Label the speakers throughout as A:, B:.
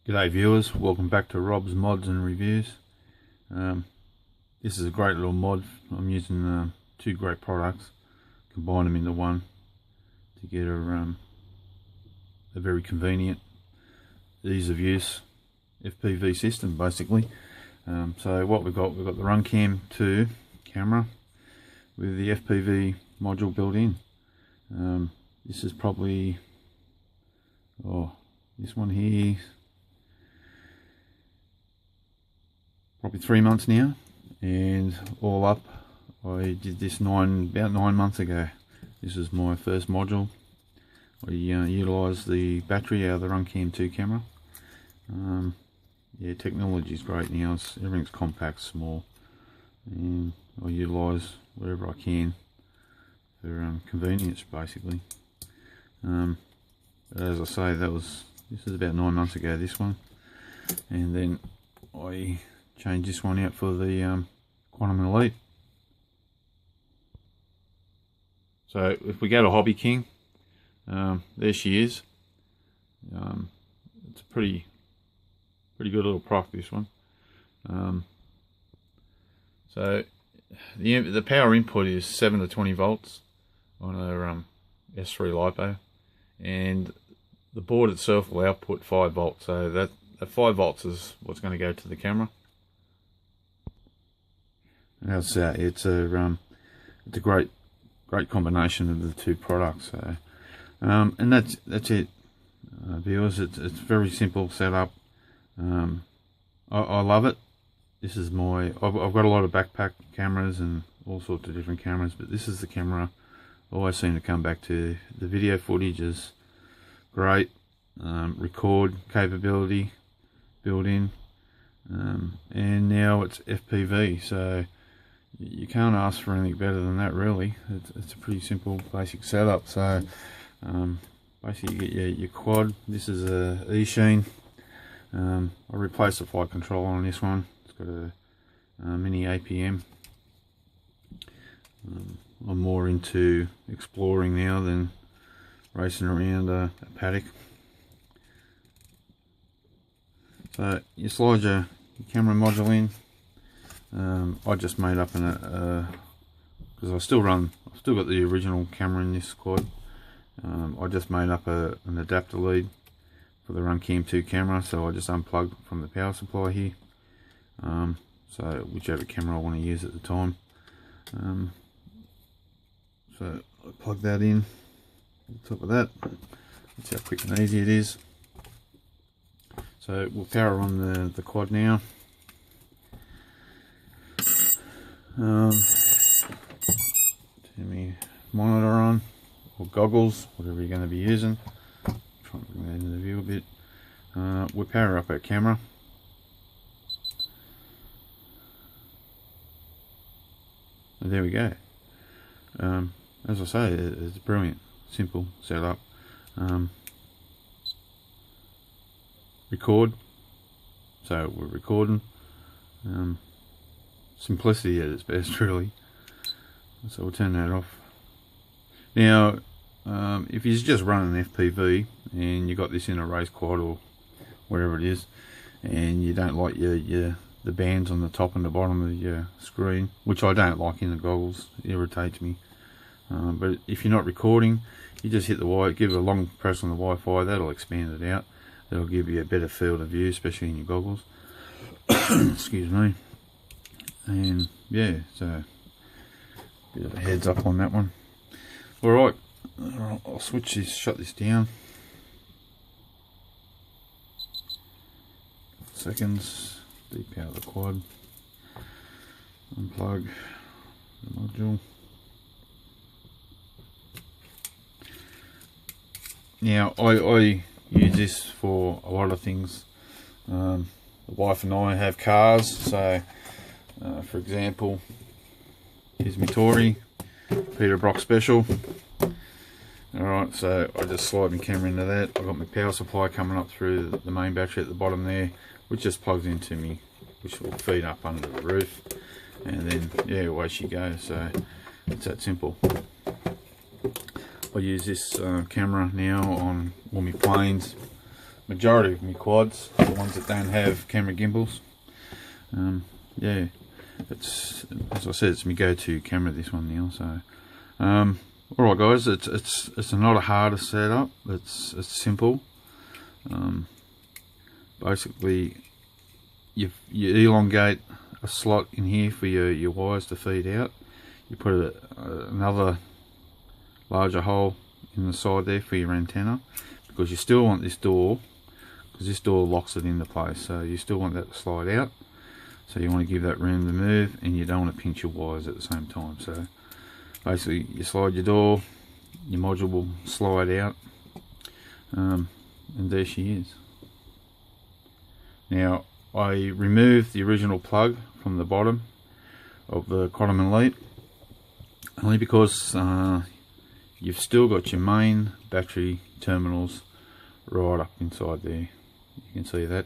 A: G'day viewers, welcome back to Rob's Mods and Reviews. This is a great little mod. I'm using two great products, combine them into one to get a very convenient, ease of use FPV system basically. So what we've got the RunCam 2 camera with the FPV module built in. This is probably, this one here, probably 3 months now, and all up I did this about 9 months ago. This is my first module. I utilised the battery out of the RunCam 2 camera. Yeah, technology is great now. Everything's compact, small, and I utilise wherever I can for convenience basically. But as I say, this is about 9 months ago, this one, and then I changed this one out for the Quantum Elite. So if we go to Hobby King, there she is. It's a pretty good little product, this one. So the power input is 7 to 20 volts on a S3 LiPo, and the board itself will output 5 volts. So that 5 volts is what's going to go to the camera. It's a great combination of the two products. So and that's it, viewers. It's very simple setup. I love it. This is I've got a lot of backpack cameras and all sorts of different cameras, but this is the camera I always seem to come back to. The video footage is great, record capability built in, and now it's FPV, so you can't ask for anything better than that really. It's a pretty simple basic setup. So basically you get your quad. This is a E-Sheen. I replaced the flight controller on this one. It's got a mini APM. I'm more into exploring now than racing around a paddock. So you slide your camera module in. I just made up because I've still got the original camera in this quad. I just made up an adapter lead for the RunCam 2 camera, so I just unplugged from the power supply here. So whichever camera I want to use at the time. So I plug that in on top of that. That's how quick and easy it is. So we'll power on the quad now. Turn my monitor on, or goggles, whatever you're going to be using. Try and bring that into the view a bit. We'll power up our camera. And there we go. As I say, it's brilliant, simple setup. Record. So we're recording. Simplicity at its best, really. So we'll turn that off. Now, if you're just running FPV and you got this in a race quad or wherever it is, and you don't like the bands on the top and the bottom of your screen, which I don't like in the goggles, it irritates me. But if you're not recording, you just hit the wire, give it a long press on the Wi-Fi. That'll expand it out. That'll give you a better field of view, especially in your goggles. Excuse me. And yeah, so bit of a heads up on that one. Alright, I'll switch this, shut this down. Seconds, depower the quad, unplug the module. Now I use this for a lot of things. The wife and I have cars, so for example, here's my Tory Peter Brock Special. Alright, so I just slide my camera into that. I've got my power supply coming up through the main battery at the bottom there, which just plugs into me, which will feed up under the roof, and then yeah, away she goes. So it's that simple. I use this camera now on all my planes, majority of my quads, the ones that don't have camera gimbals. Yeah, it's, as I said, it's my go-to camera, this one now. So alright guys, it's not a hard setup, it's simple. Basically you elongate a slot in here for your wires to feed out. You put another larger hole in the side there for your antenna, because you still want this door, because this door locks it into place, so you still want that to slide out. So you want to give that room to move, and you don't want to pinch your wires at the same time. So basically you slide your door, your module will slide out, and there she is. Now I removed the original plug from the bottom of the Quanum Elite, only because you've still got your main battery terminals right up inside there. You can see that,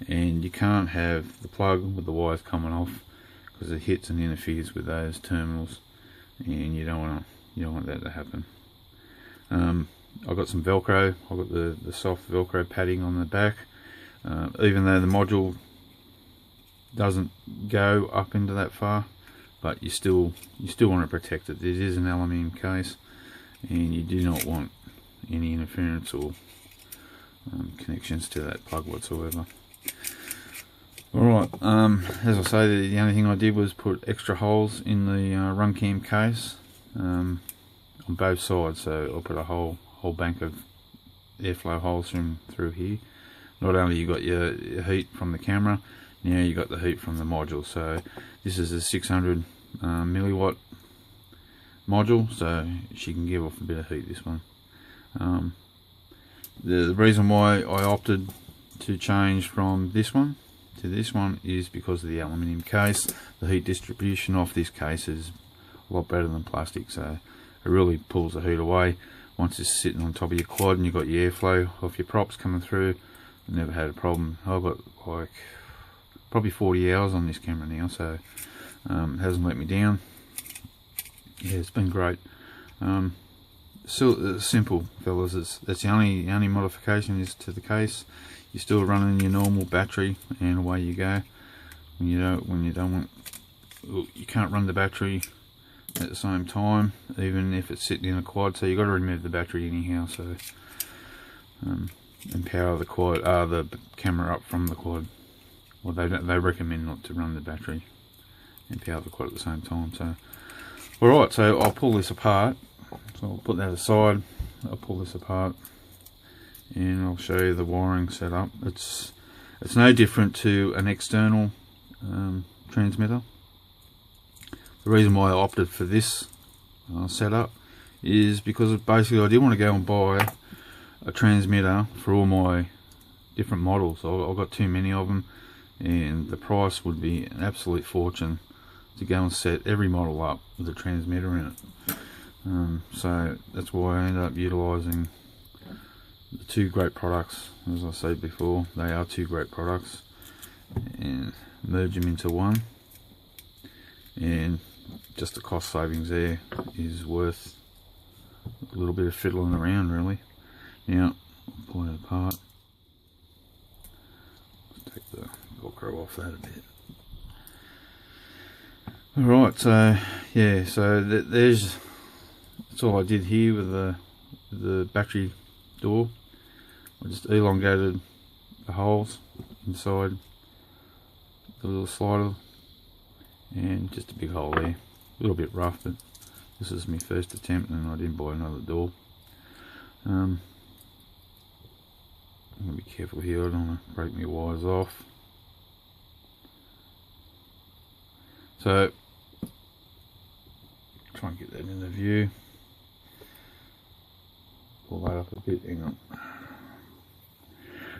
A: and you can't have the plug with the wires coming off, because it hits and interferes with those terminals, and you don't want that to happen. I've got some Velcro. I've got the soft Velcro padding on the back. Even though the module doesn't go up into that far, but you still want to protect it. It is an aluminium case, and you do not want any interference or connections to that plug whatsoever. Alright, as I say, the only thing I did was put extra holes in the RunCam case on both sides. So I'll put a whole bank of airflow holes through here. Not only you got your heat from the camera, now you got the heat from the module. So this is a 600 milliwatt module, so she can give off a bit of heat, this one. The reason why I opted to change from this one to this one is because of the aluminium case. The heat distribution off this case is a lot better than plastic, so it really pulls the heat away. Once it's sitting on top of your quad and you've got your airflow off your props coming through, I've never had a problem. I've got like probably 40 hours on this camera now, so it hasn't let me down. Yeah, it's been great. Still simple, fellas. That's the only modification is to the case. You're still running your normal battery, and away you go. When you don't want, you can't run the battery at the same time, even if it's sitting in a quad. So you've got to remove the battery anyhow. So and power the quad, the camera up from the quad. Well, they recommend not to run the battery and power the quad at the same time. So, alright, so I'll pull this apart. So I'll put that aside. I'll pull this apart, and I'll show you the wiring setup. It's no different to an external transmitter. The reason why I opted for this setup is because basically I did want to go and buy a transmitter for all my different models. I've got too many of them, and the price would be an absolute fortune to go and set every model up with a transmitter in it. So that's why I ended up utilising the two great products. As I said before, they are two great products, and merge them into one, and just the cost savings there is worth a little bit of fiddling around, really. Now, I'll pull it apart. Let's take the Velcro off that a bit. Alright, so yeah, so that's all I did here with the battery door. I just elongated the holes inside the little slider, and just a big hole there. A little bit rough, but this is my first attempt, and I didn't buy another door. I'm going to be careful here, I don't want to break my wires off. So, try and get that in the view. Pull that up a bit, hang on.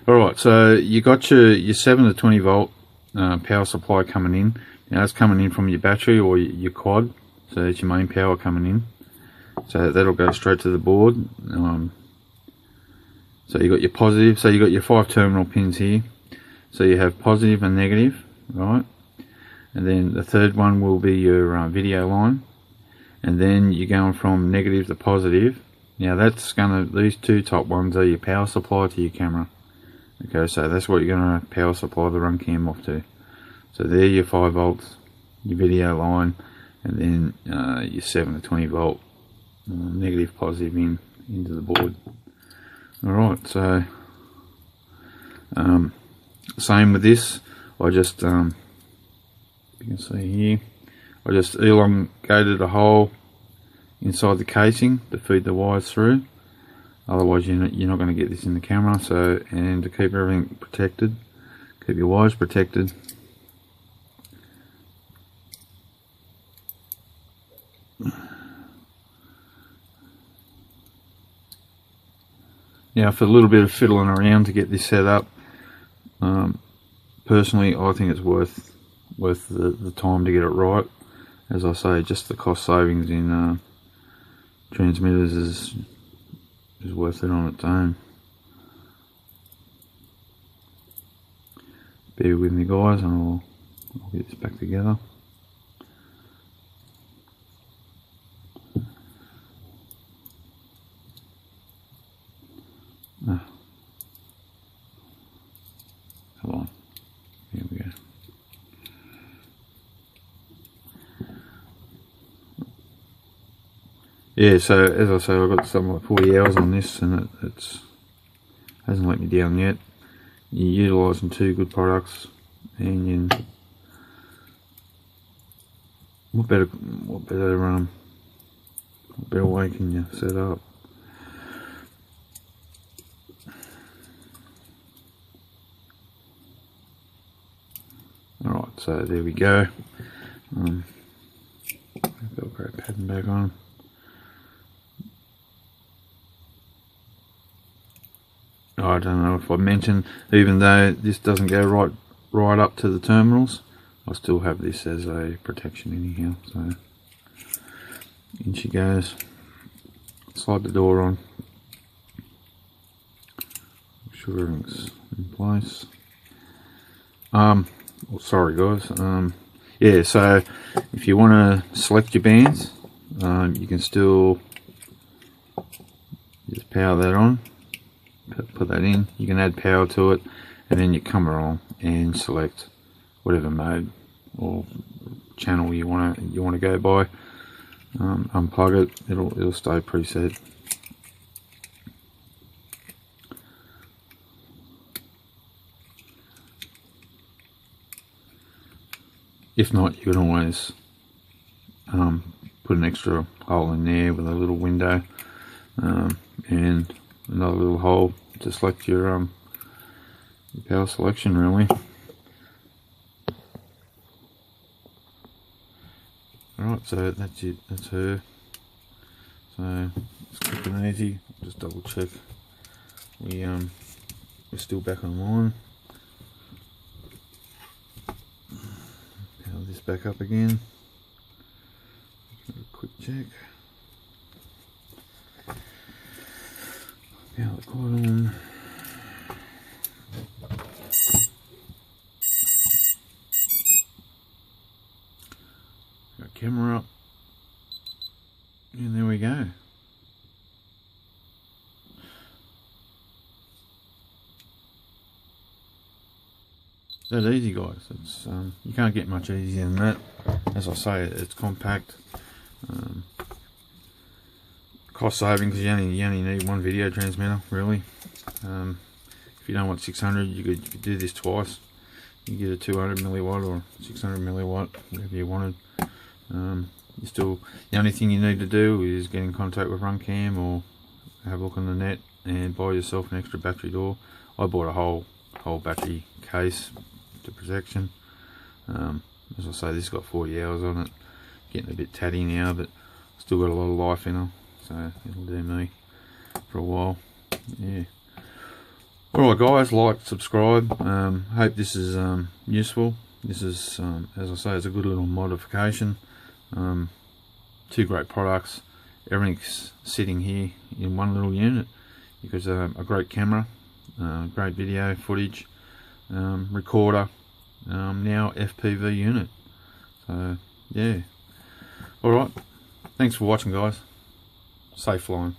A: Alright, so you got your 7 to 20 volt power supply coming in. Now that's coming in from your battery or your quad, so it's your main power coming in. So that'll go straight to the board. So you got your positive, so you got your 5 terminal pins here. So you have positive and negative, right? And then the third one will be your video line. And then you're going from negative to positive. Now that's these two top ones are your power supply to your camera. Okay, so that's what you're going to power supply the RunCam off to. So there your 5 volts, your video line, and then your 7 to 20 volt negative positive into the board. Alright, so same with this. I just you can see here, I just elongated a hole inside the casing to feed the wires through. Otherwise you're not going to get this in the camera. So, and to keep everything protected, keep your wires protected, now for a little bit of fiddling around to get this set up, personally I think it's worth the time to get it right. As I say, just the cost savings in transmitters is worth it on its own. Bear with me guys, and I'll get this back together. Come on, here we go. Yeah, so as I say, I've got something like 40 hours on this, and it hasn't let me down yet. You're utilising 2 good products, and what better way can you set up? Alright, so there we go. Velcro padding back on. I don't know if I mentioned, even though this doesn't go right up to the terminals, I still have this as a protection anyhow. So in she goes. Slide the door on. Make sure everything's in place. Well, sorry guys. Yeah, so if you want to select your bands, you can still just power that on. Put that in. You can add power to it, and then you come along and select whatever mode or channel you want to go by. Unplug it. It'll stay preset. If not, you can always put an extra hole in there with a little window, and another little hole to select your power selection, really. Alright, so that's it, that's her. So it's quick and easy. Just double check we're still back online. Power this back up again. Give it a quick check. Power the Quanum. Got camera up, and there we go. That easy, guys. It's you can't get much easier than that. As I say, it's compact. Cost saving, because you only need 1 video transmitter, really. If you don't want 600, you could do this twice. You get a 200 milliwatt or 600 milliwatt, whatever you wanted. The only thing you need to do is get in contact with RunCam or have a look on the net and buy yourself an extra battery door. I bought a whole battery case to protection. As I say, this has got 40 hours on it. Getting a bit tatty now, but still got a lot of life in her, so it'll do me for a while. Yeah. Alright guys, like, subscribe. Hope this is useful. This is, as I say, it's a good little modification. 2 great products. Everything's sitting here in one little unit. Because a great camera, great video footage, recorder, now FPV unit. So yeah. Alright, thanks for watching guys. Safe flying.